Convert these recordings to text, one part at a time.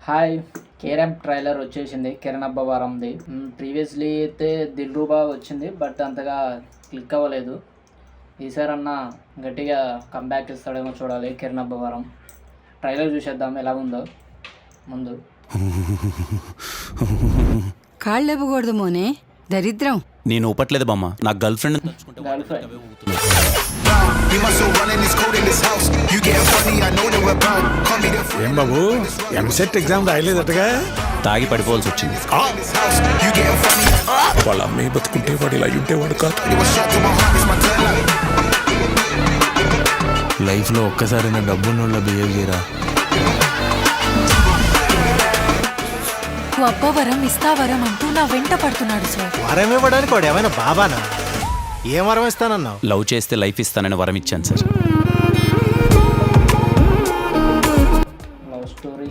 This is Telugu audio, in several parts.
హాయ్ కేరమ్ ట్రైలర్ వచ్చేసింది కిరణ్ అబ్బవరంది. ప్రీవియస్లీ అయితే దిల్రూబా వచ్చింది, బట్ అంతగా క్లిక్ అవ్వలేదు. ఈసారన్నా గట్టిగా కంబ్యాక్ ఇస్తాడేమో చూడాలి. కిరణ్ అబ్బవరం ట్రైలర్ చూసేద్దాం ఎలా ఉందో. ముందు కాళ్ళు లేపకూడదు మోనే, దరిద్రం. నేను ఊపట్లేదు బామ్మ, నా గర్ల్ ఫ్రెండ్ గర్ల్ ఫ్రెండ్ ఏం బాబు ఎంసెట్ ఎగ్జామ్ రాయలేదటగా? తాగి పడిపోవాల్సి వచ్చింది. వాళ్ళ అమ్మాయి బతుకుంటే వాడు ఇలా ఉంటేవాడు కాదు. లైఫ్లో ఒక్కసారైనా డబ్బున్నోళ్ళ బిహేవ్ చేయరా. అబ్బవరం ఇస్తావరం అంటూ నా వెంట పడుతున్నాడు సార్. వరం ఇవ్వడానికి వాడు ఏమైనా బాబానా? ఏం వరం ఇస్తానన్నావు? లవ్ చేస్తే లైఫ్ ఇస్తానని వరం ఇచ్చాను సార్. Love story.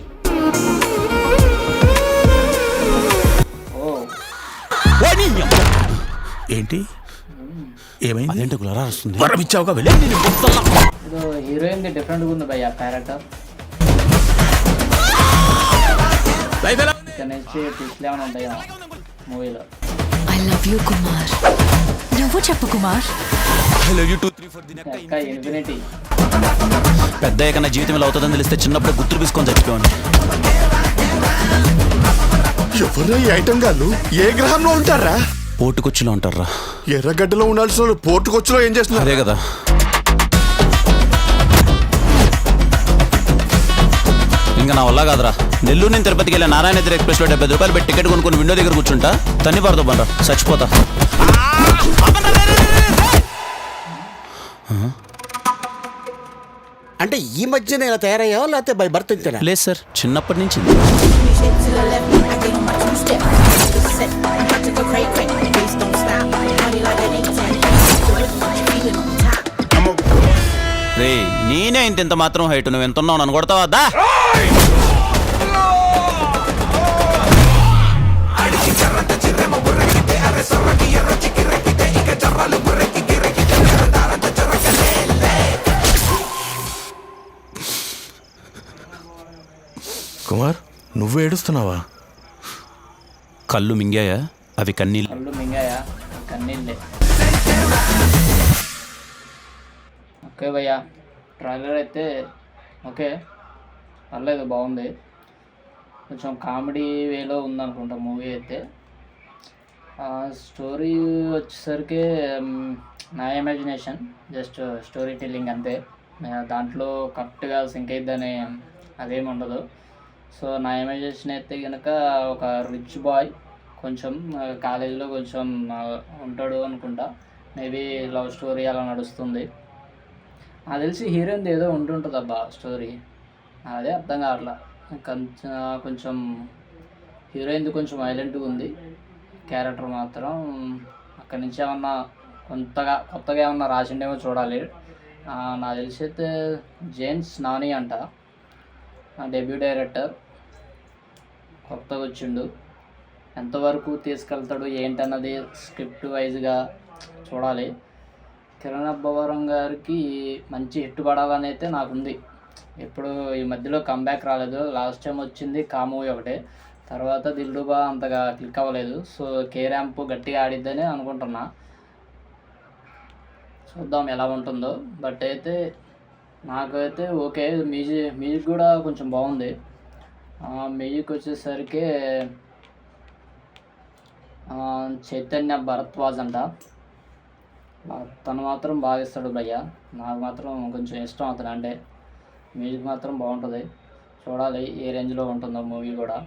ఏంటి ఏమైంది? అదేంటి గులరా వస్తుంది? వరం ఇచ్చావుగా వెళ్ళి. ఇది హీరోయిన్ డిఫరెంట్గా ఉంది భయ్య క్యారెక్టర్. ఇక్కడ నుంచి ట్విస్ట్లు ఏమైనా ఉంటాయా మూవీలో? I love you Kumar. నువ్వు చెప్పు కుమార్. అక్క ఇన్ఫినిటీ. పెద్ద ఏకన్నా జీవితం ఇలా అవుతుందని తెలిస్తే చిన్నప్పుడే గుర్తులు తీసుకొని చచ్చిపోయాను. ఎవరు ఈ ఐటమ్ గాళ్ళు? ఏ గ్రహంలో ఉంటారా? పోటుకొచ్చిలో ఉంటారా? ఎర్రగడ్డలో ఉండాల్సిన వాళ్ళు పోర్టుకొచ్చిలో ఏం చేస్తున్నారు? అదే కదా. ఇంకా నా వల్ల కాదురా. నెల్లూరు నుంచి తిరుపతికి వెళ్ళే నారాయణ ఎక్స్ప్రెస్లో 70 రూపాయలు పెట్టి టికెట్ కొనుక్కొని విండో దగ్గర కూర్చుంటా. తన్ని పడతా బండ్రా, చచ్చిపోతా. అంటే ఈ మధ్యన ఇలా తయారయ్యావా లేకపోతే బై బర్త్ ఇంతేనా? లేదు సార్, చిన్నప్పటి నుంచి. రే నేనే ఇంత మాత్రం హైట్, నువ్వు ఎంత ఉన్నావు నన్ను కొడతావా? దా కుమార్, నువ్వు ఏడుస్తున్నావా? కళ్ళు మింగాయా? అవి కన్నీళ్ళు. కళ్ళు మింగాయా? కన్నీళ్ళే. ఓకే భయ్యా, ట్రైలర్ అయితే ఓకే, పర్లేదు, బాగుంది. కొంచెం కామెడీ వేలో ఉందనుకుంటా మూవీ అయితే. స్టోరీ వచ్చేసరికి నా ఇమాజినేషన్, జస్ట్ స్టోరీ టెల్లింగ్ అంతే. దాంట్లో కరెక్ట్గా సింక్ అయిద్దని అదేమి ఉండదు. సో నా ఇమాజినేషన్ అయితే కనుక ఒక రిచ్ బాయ్ కొంచెం కాలేజీలో కొంచెం ఉంటాడు అనుకుంటా. మేబీ లవ్ స్టోరీ అలా నడుస్తుంది. నాకు తెలిసి హీరోయిన్ ఏదో ఉంటుంటుంది అబ్బా స్టోరీ, అదే అర్థం కావట్లా. కొంచెం హీరోయిన్ది కొంచెం వైలెంట్గా ఉంది క్యారెక్టర్ మాత్రం. అక్కడి నుంచి ఏమన్నా కొత్తగా ఏమన్నా రాసిండేమో చూడాలి. నాకు తెలిసి అయితే జేమ్స్ నాని అంట డెబ్యూ డైరెక్టర్, కొత్తగా వచ్చిండు. ఎంతవరకు తీసుకెళ్తాడు ఏంటన్నది స్క్రిప్ట్ వైజ్గా చూడాలి. కిరణ్ అబ్బవరం గారికి మంచి హిట్ పడాలని అయితే నాకుంది. ఇప్పుడు ఈ మధ్యలో కంబ్యాక్ రాలేదు. లాస్ట్ టైం వచ్చింది కా మూవీ ఒకటే, తర్వాత దిల్రూబా అంతగా క్లిక్ అవ్వలేదు. సో ర్యాంప్ గట్టిగా ఆడిద్దని అనుకుంటున్నా. చూద్దాం ఎలా ఉంటుందో. బట్ అయితే నాకైతే ఓకే. మ్యూజిక్ కూడా కొంచెం బాగుంది. మ్యూజిక్ వచ్చేసరికి చైతన్య భరద్వాజ్ అంట. తను మాత్రం బాగా ఇస్తాడు భయ్య. నాకు మాత్రం కొంచెం ఇష్టం అతను అంటే. మ్యూజిక్ మాత్రం బాగుంటుంది. చూడాలి ఏ రేంజ్లో ఉంటుందో మూవీ కూడా.